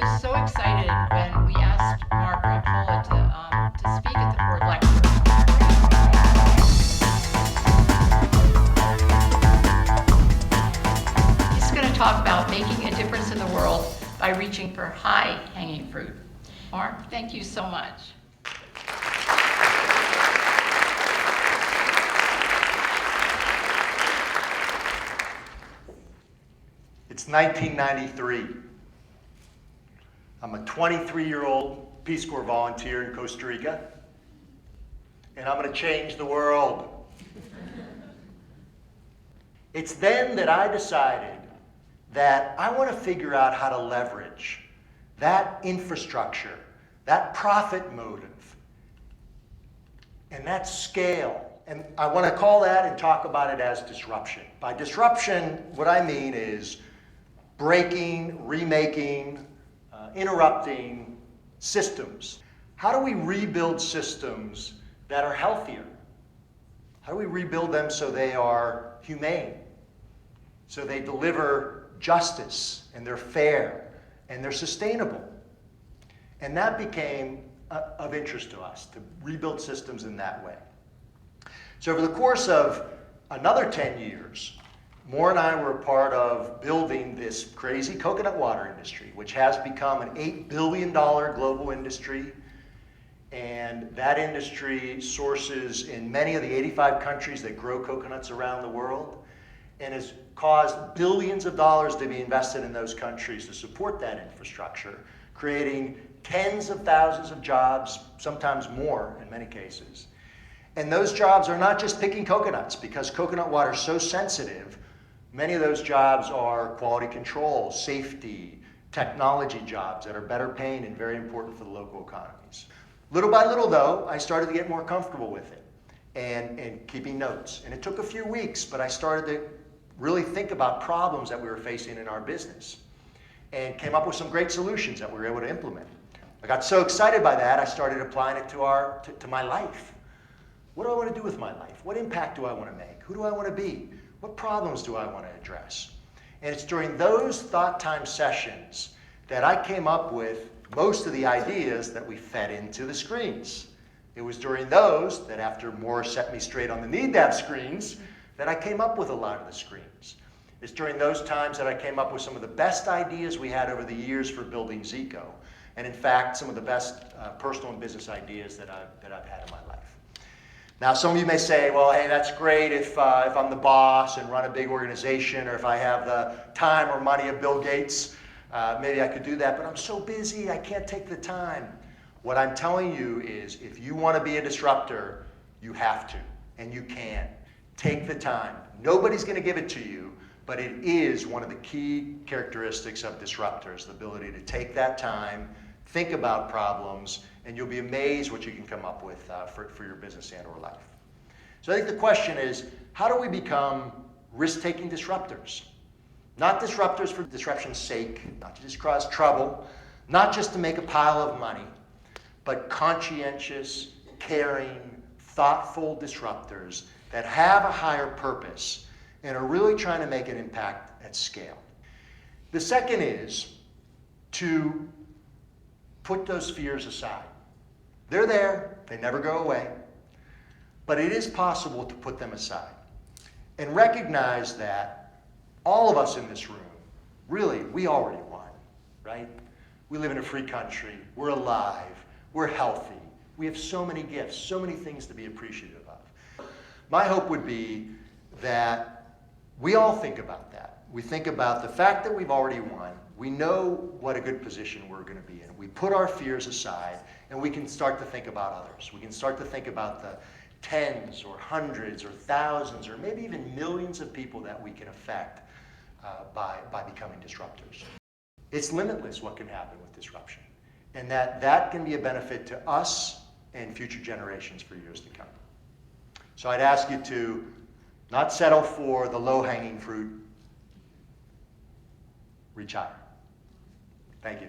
was so excited when we asked Mark Rampolla to speak at the Foard lecture. He's going to talk about making a difference in the world by reaching for high-hanging fruit. Mark, thank you so much. It's 1993. I'm a 23-year-old Peace Corps volunteer in Costa Rica, and I'm going to change the world. It's then that I decided that I want to figure out how to leverage that infrastructure, that profit motive, and that scale. And I want to call that and talk about it as disruption. By disruption, what I mean is breaking, remaking, interrupting systems. How do we rebuild systems that are healthier? How do we rebuild them so they are humane, so they deliver justice and they're fair and they're sustainable? And that became of interest to us, to rebuild systems in that way. So over the course of another 10 years, Moore and I were a part of building this crazy coconut water industry, which has become an $8 billion global industry. And that industry sources in many of the 85 countries that grow coconuts around the world, and has caused billions of dollars to be invested in those countries to support that infrastructure, creating tens of thousands of jobs, sometimes more in many cases. And those jobs are not just picking coconuts, because coconut water is so sensitive. Many of those jobs are quality control, safety, technology jobs that are better paying and very important for the local economies. Little by little, though, I started to get more comfortable with it and keeping notes. And it took a few weeks, but I started to really think about problems that we were facing in our business and came up with some great solutions that we were able to implement. I got so excited by that, I started applying it to my life. What do I want to do with my life? What impact do I want to make? Who do I want to be? What problems do I want to address? And it's during those thought time sessions that I came up with most of the ideas that we fed into the screens. It was during those that, after Moore set me straight on the need to have screens, that I came up with a lot of the screens. It's during those times that I came up with some of the best ideas we had over the years for building Zico. And in fact, some of the best personal and business ideas that I've had in my life. Now, some of you may say, well, hey, that's great if I'm the boss and run a big organization, or if I have the time or money of Bill Gates, maybe I could do that, but I'm so busy, I can't take the time. What I'm telling you is, if you want to be a disruptor, you have to, and you can. Take the time. Nobody's going to give it to you, but it is one of the key characteristics of disruptors, the ability to take that time, think about problems, and you'll be amazed what you can come up with for your business and or life. So I think the question is, how do we become risk-taking disruptors? Not disruptors for disruption's sake, not to just cause trouble, not just to make a pile of money, but conscientious, caring, thoughtful disruptors that have a higher purpose and are really trying to make an impact at scale. The second is to put those fears aside. They're there, they never go away, but it is possible to put them aside and recognize that all of us in this room, really, we already won, right? We live in a free country, we're alive, we're healthy, we have so many gifts, so many things to be appreciative of. My hope would be that we all think about that. We think about the fact that we've already won. We know what a good position we're going to be in. We put our fears aside, and we can start to think about others. We can start to think about the tens or hundreds or thousands or maybe even millions of people that we can affect by becoming disruptors. It's limitless what can happen with disruption, and that can be a benefit to us and future generations for years to come. So I'd ask you to not settle for the low-hanging fruit. Reach higher. Thank you.